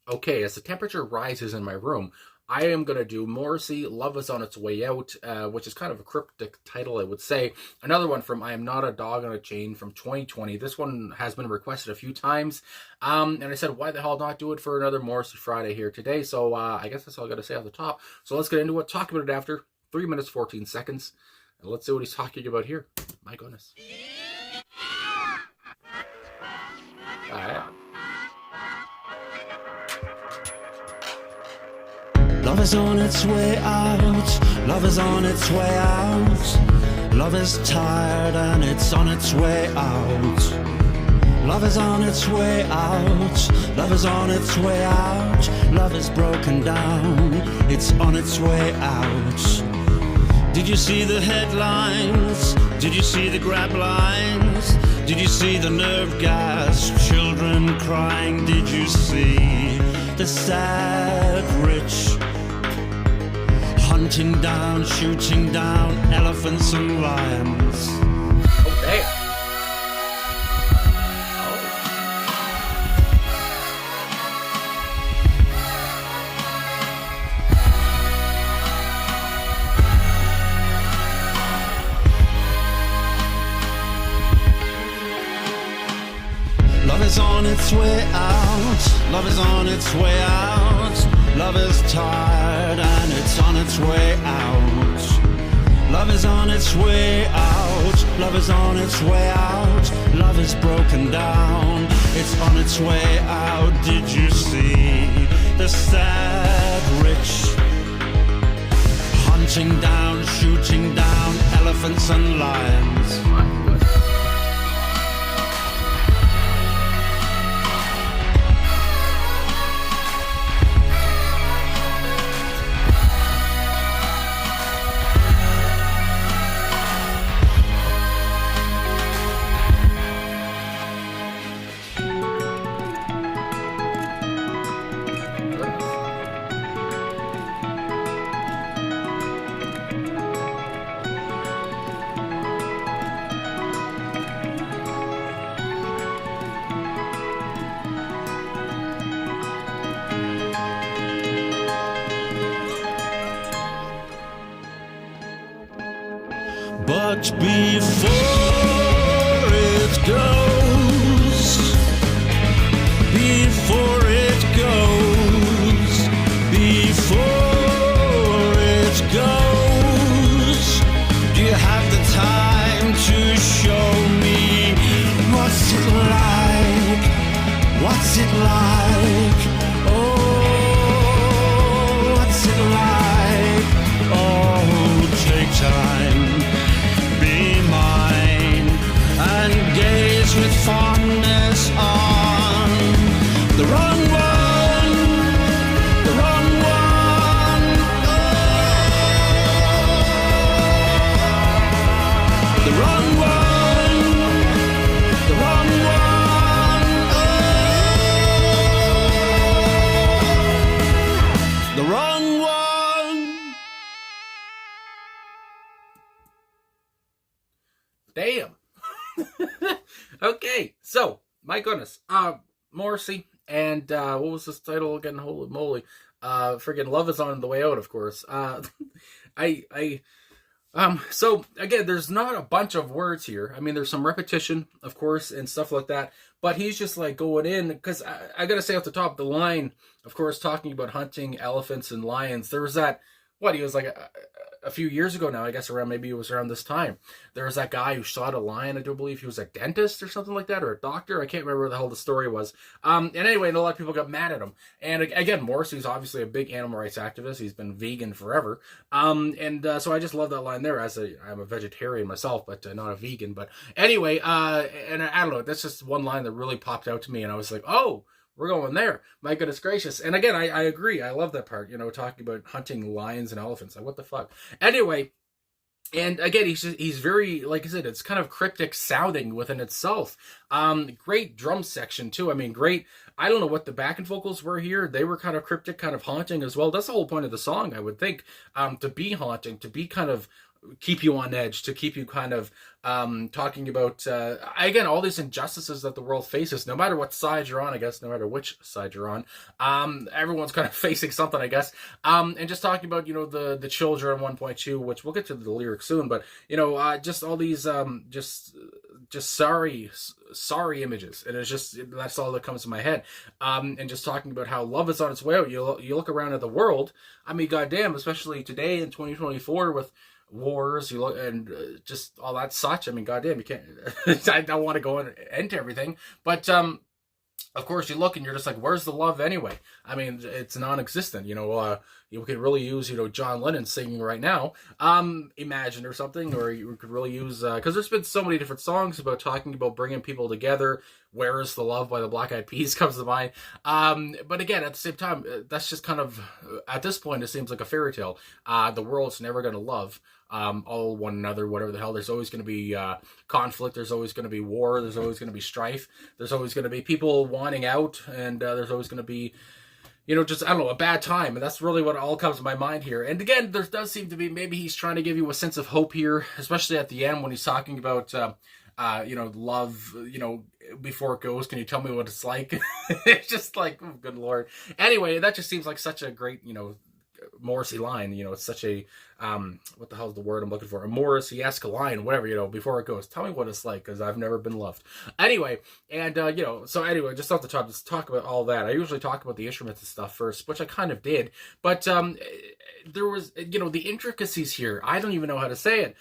Okay, as the temperature rises in my room, I am going to do Morrissey, Love is on Its Way Out, which is kind of a cryptic title, I would say. Another one from I Am Not a Dog on a Chain from 2020. This one has been requested a few times. And I said, why the hell not do it for another Morrissey Friday here today? So I guess that's all I got to say off the top. So let's get into it. Talk about it after 3 minutes, 14 seconds. And let's see what he's talking about here. My goodness. All right. Love is on its way out, love is on its way out. Love is tired and it's on its way out. Love is on its way out, love is on its way out. Love is broken down, it's on its way out. Did you see the headlines? Did you see the grab lines? Did you see the nerve gas? Children crying, did you see the sad rich? Hunting down, shooting down elephants and lions. Oh, damn. Love is on its way out, love is on its way out. Love is tired and it's on its way out. Love is on its way out, love is on its way out. Love is broken down, it's on its way out. Did you see the sad rich? Hunting down, shooting down elephants and lions. But before it goes, before it goes, before it goes, do you have the time to show me what's it like? What's it like? Oh, what's it like? Oh, take time. With fondness on the wrong one, the wrong one, oh, the wrong one, the wrong one, oh, the wrong one. Damn. Okay, so my goodness, Morrissey, and what was this title again? Holy moly, friggin' Love is on the Way Out, of course. So again, there's not a bunch of words here. I mean, there's some repetition, of course, and stuff like that. But he's just like going in, because I gotta say off the top, the line, of course, talking about hunting elephants and lions. There was that. What, he was like a few years ago now, I guess maybe it was around this time. There was that guy who shot a lion. I do believe he was a dentist or something like that, or a doctor. I can't remember what the hell the story was. And anyway, and a lot of people got mad at him. And again, Morrissey's obviously a big animal rights activist. He's been vegan forever. So I just love that line there. I'm a vegetarian myself, but not a vegan. But anyway, and I don't know, that's just one line that really popped out to me, and I was like, oh, we're going there. My goodness gracious. And again, I agree. I love that part, talking about hunting lions and elephants. Like, what the fuck? Anyway, and again, he's very, like I said, it's kind of cryptic sounding within itself. Great drum section, too. I mean, great. I don't know what the backing vocals were here. They were kind of cryptic, kind of haunting as well. That's the whole point of the song, I would think. To be haunting, to be kind of keep you on edge, to keep you kind of talking about again all these injustices that the world faces, no matter what side you're on, I guess, no matter which side you're on. Everyone's kind of facing something, I guess. And just talking about the children 1.2, which we'll get to the lyrics soon, but just all these just sorry images, and it's just that's all that comes to my head. And just talking about how love is on its way out. You look around at the world. I mean, goddamn, especially today in 2024 with wars, you look and just all that such. I mean, goddamn, you can't. I don't want to go into everything, but of course, you look and you're just like, where's the love anyway? I mean, it's non-existent. You could really use, John Lennon singing right now, Imagine or something, or you could really use, because there's been so many different songs about talking about bringing people together. Where is the Love by the Black Eyed Peas comes to mind. But again, at the same time, that's just kind of, at this point, it seems like a fairy tale. The world's never going to love all one another, whatever the hell. There's always going to be conflict. There's always going to be war. There's always going to be strife. There's always going to be people wanting out, and there's always going to be, just, I don't know, a bad time. And that's really what all comes to my mind here. And again, there does seem to be, maybe he's trying to give you a sense of hope here, especially at the end when he's talking about, love, before it goes. Can you tell me what it's like? It's just like, oh, good Lord. Anyway, that just seems like such a great, Morrissey line. It's such a what the hell is the word I'm looking for? A Morrissey-esque line, whatever. Before it goes, tell me what it's like, because I've never been loved. Anyway, and so anyway, just off the top, let's talk about all that. I usually talk about the instruments and stuff first, which I kind of did, but there was the intricacies here. I don't even know how to say it.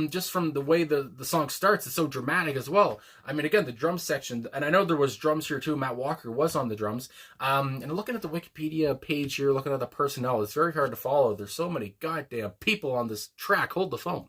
Just from the way the song starts, it's so dramatic as well. I mean, again, the drum section, and I know there was drums here too. Matt Walker was on the drums. And looking at the Wikipedia page here, looking at the personnel, it's very hard to follow. There's so many goddamn people on this track. Hold the phone.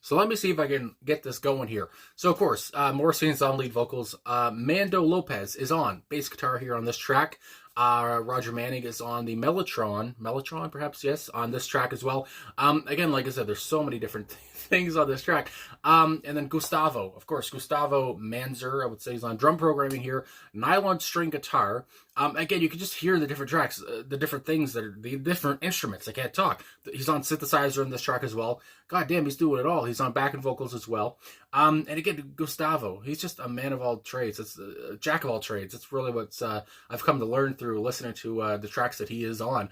So let me see if I can get this going here. So of course, Morrissey's on lead vocals. Mando Lopez is on bass guitar here on this track. Roger Manning is on the Mellotron perhaps, yes, on this track as well. Again, like I said, there's so many different things on this track. And then Gustavo Manzer, I would say, is on drum programming here. Nylon string guitar. Again, you can just hear the different tracks, the different things that are the different instruments. I can't talk. He's on synthesizer in this track as well. God damn, he's doing it all. He's on backing vocals as well. And again, Gustavo, he's just a man of all trades. It's a jack of all trades. It's really what I've come to learn through listening to the tracks that he is on.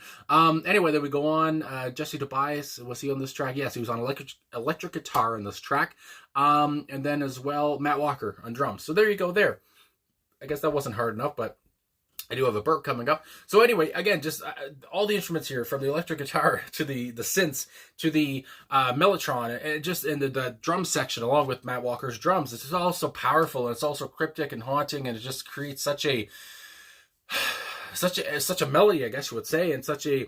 Anyway, then we go on. Jesse Tobias, was he on this track? Yes, he was on electric guitar in this track. And then as well, Matt Walker on drums. So there you go there. I guess that wasn't hard enough, but I do have a burp coming up. So anyway, again, just all the instruments here, from the electric guitar to the synths to the Mellotron, and just in the drum section along with Matt Walker's drums. It's just all so powerful, and it's also cryptic and haunting, and it just creates such a melody, I guess you would say, and such a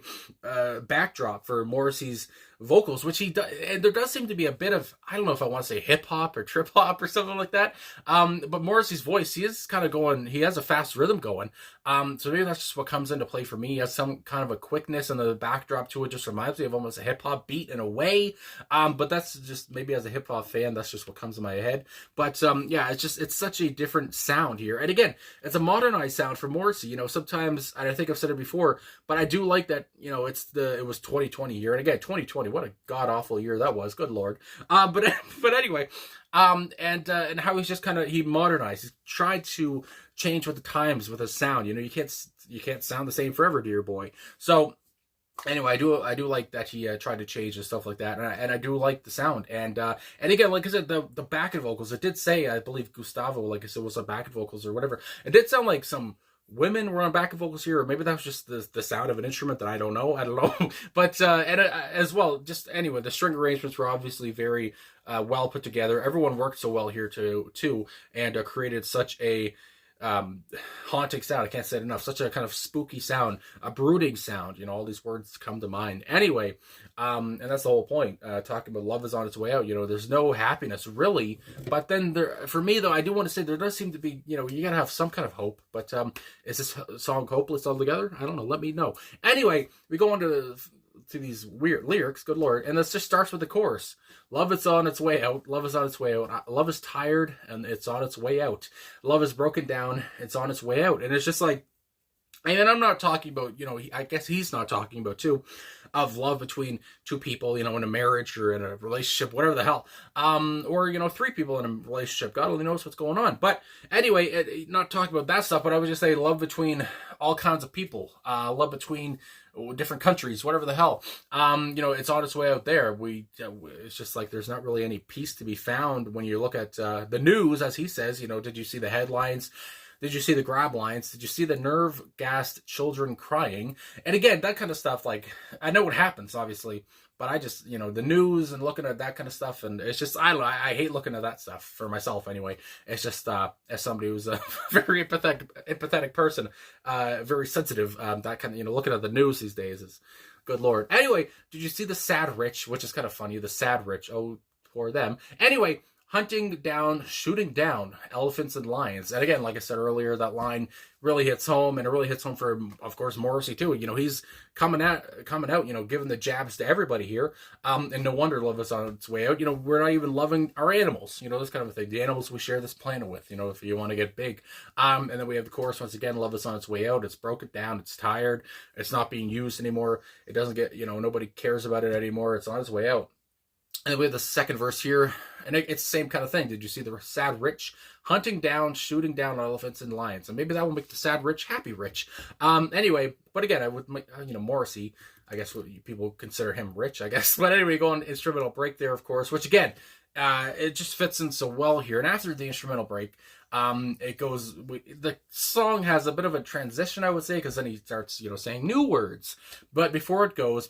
backdrop for Morrissey's vocals, which he does. And there does seem to be a bit of, I don't know if I want to say hip hop or trip hop or something like that. But Morrissey's voice, he is kind of going, he has a fast rhythm going. So maybe that's just what comes into play for me. He has some kind of a quickness, and the backdrop to it just reminds me of almost a hip hop beat in a way. But that's just, maybe as a hip hop fan, that's just what comes in my head. But yeah, it's such a different sound here. And again, it's a modernized sound for Morrissey. Sometimes, and I think I've said it before, but I do like that, it was 2020 here. And again, 2020, what a god awful year that was. Good Lord. But anyway, and how he's just kind of, he modernized, he's tried to change with the times with his sound. You can't sound the same forever, dear boy. So anyway, I do like that he tried to change and stuff like that, and I do like the sound. And again, like I said, the backing vocals, it did say, I believe Gustavo, like I said, was on backing vocals or whatever. It did sound like some women were on backing vocals here, or maybe that was just the sound of an instrument that I don't know. But as well, just anyway, the string arrangements were obviously very well put together. Everyone worked so well here too, and created such a haunting sound. I can't say it enough. Such a kind of spooky sound, a brooding sound. All these words come to mind. Anyway, and that's the whole point. Talking about love is on its way out. There's no happiness really. But then for me though, I do want to say there does seem to be. You gotta have some kind of hope. But is this song hopeless altogether? I don't know. Let me know. Anyway, we go on to these weird lyrics. Good Lord. And this just starts with the chorus. Love is on its way out. Love is on its way out. Love is tired, and it's on its way out. Love is broken down. It's on its way out. And it's just like, And I'm not talking about, I guess he's not talking about too, of love between two people, in a marriage or in a relationship, whatever the hell. Or, three people in a relationship. God only knows what's going on. But anyway, not talking about that stuff, but I would just say love between all kinds of people. Love between different countries, whatever the hell. It's on its way out there. It's just like there's not really any peace to be found when you look at the news, as he says. Did you see the headlines? Did you see the grab lines? Did you see the nerve-gassed children crying? And again, that kind of stuff, like, I know what happens, obviously, but I just, the news and looking at that kind of stuff, and it's just, I don't know, I hate looking at that stuff for myself anyway. It's just, as somebody who's a very empathetic person, very sensitive, that kind of, looking at the news these days is, good Lord. Anyway, did you see the sad rich, which is kind of funny, the sad rich, oh, poor them. Anyway, hunting down, shooting down elephants and lions. And again, like I said earlier, that line really hits home, and it really hits home for, of course, Morrissey too. He's coming out, giving the jabs to everybody here. And no wonder love is on its way out. We're not even loving our animals, this kind of a thing. The animals we share this planet with, if you want to get big. And then we have the chorus once again, love is on its way out. It's broken down. It's tired. It's not being used anymore. It doesn't get, nobody cares about it anymore. It's on its way out. And we have the second verse here, and it's the same kind of thing. Did you see the sad rich hunting down, shooting down elephants and lions? And maybe that will make the sad rich happy rich. Anyway, but again, I would, Morrissey, I guess people consider him rich, I guess. But anyway, go on instrumental break there, of course, which again, it just fits in so well here. And after the instrumental break, it goes, the song has a bit of a transition, I would say, because then he starts, saying new words. But before it goes,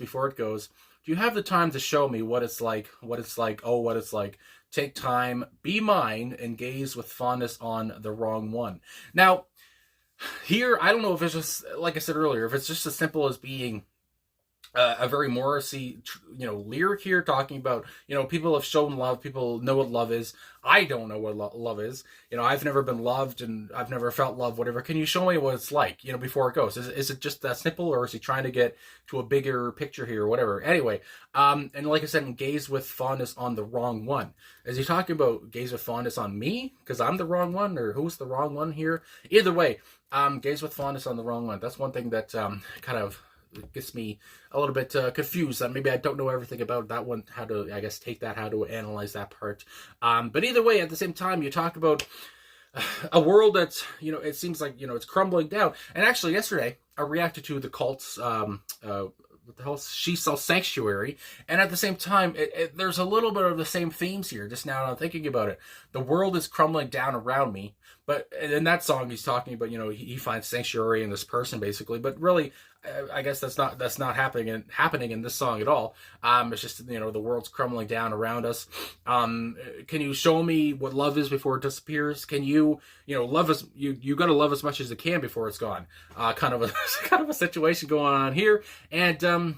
do you have the time to show me what it's like, oh, what it's like? Take time, be mine, and gaze with fondness on the wrong one. Now, here, I don't know if it's just, like I said earlier, if it's just as simple as being a very Morrissey, lyric here, talking about, people have shown love, people know what love is. I don't know what love is. I've never been loved, and I've never felt love, whatever. Can you show me what it's like, before it goes? Is it just that simple, or is he trying to get to a bigger picture here, or whatever? Anyway, and like I said, gaze with fondness on the wrong one. Is he talking about gaze with fondness on me, because I'm the wrong one, or who's the wrong one here? Either way, gaze with fondness on the wrong one. That's one thing that kind of gets me a little bit confused. Maybe I don't know everything about that one, how to, I guess, take that, how to analyze that part. But either way, at the same time, you talk about a world that's, it seems like, it's crumbling down. And actually, yesterday, I reacted to the cult's, what the hell, She Sells Sanctuary. And at the same time, there's a little bit of the same themes here, just now that I'm thinking about it. The world is crumbling down around me. But in that song, he's talking about, he finds sanctuary in this person, basically. But really, I guess that's not happening in this song at all. It's just, the world's crumbling down around us. Can you show me what love is before it disappears? Can you, love us? You got to love as much as you can before it's gone. Kind of a situation going on here. And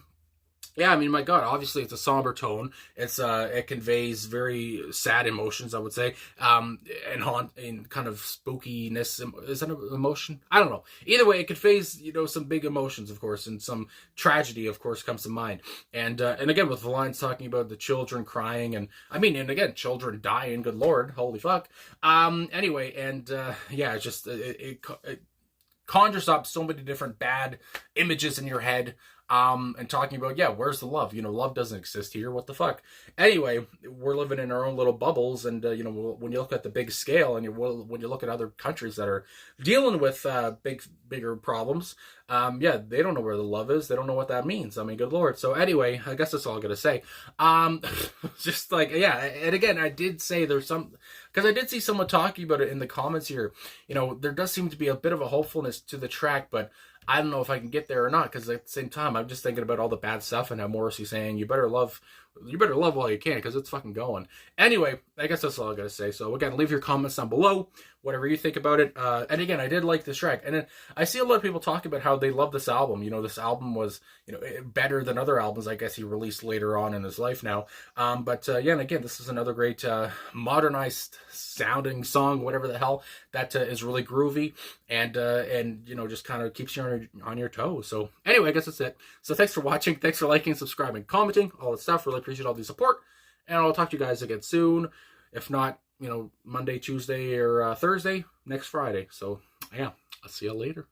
yeah, I mean, my God, obviously it's a somber tone. It conveys very sad emotions, I would say, and kind of spookiness. Is that an emotion? I don't know. Either way, it conveys, some big emotions, of course, and some tragedy, of course, comes to mind. And again, with the lines talking about the children crying, and again, children dying. Good Lord, holy fuck. Anyway, and yeah, it's just it conjures up so many different bad images in your head. And talking about, yeah, where's the love? Love doesn't exist here. What the fuck? Anyway, we're living in our own little bubbles, and when you look at the big scale, and when you look at other countries that are dealing with bigger problems, yeah, they don't know where the love is. They don't know what that means. I mean, good Lord. So anyway, I guess that's all I'm gonna say. Just like, yeah, and again, I did say there's some, because I did see someone talking about it in the comments here. There does seem to be a bit of a hopefulness to the track, but I don't know if I can get there or not, because at the same time, I'm just thinking about all the bad stuff and how Morrissey's saying, you better love while you can, because it's fucking going. Anyway, I guess that's all I gotta say. So again, leave your comments down below, whatever you think about it. And again, I did like this track. And then I see a lot of people talking about how they love this album. This album was, better than other albums, I guess, he released later on in his life now. But yeah, and again, this is another great modernized sounding song, whatever the hell, that is really groovy and just kind of keeps you on your toes. So anyway, I guess that's it. So thanks for watching. Thanks for liking, subscribing, commenting, all that stuff. Really appreciate all the support. And I'll talk to you guys again soon. If not, Monday, Tuesday, or Thursday, next Friday. So yeah, I'll see you later.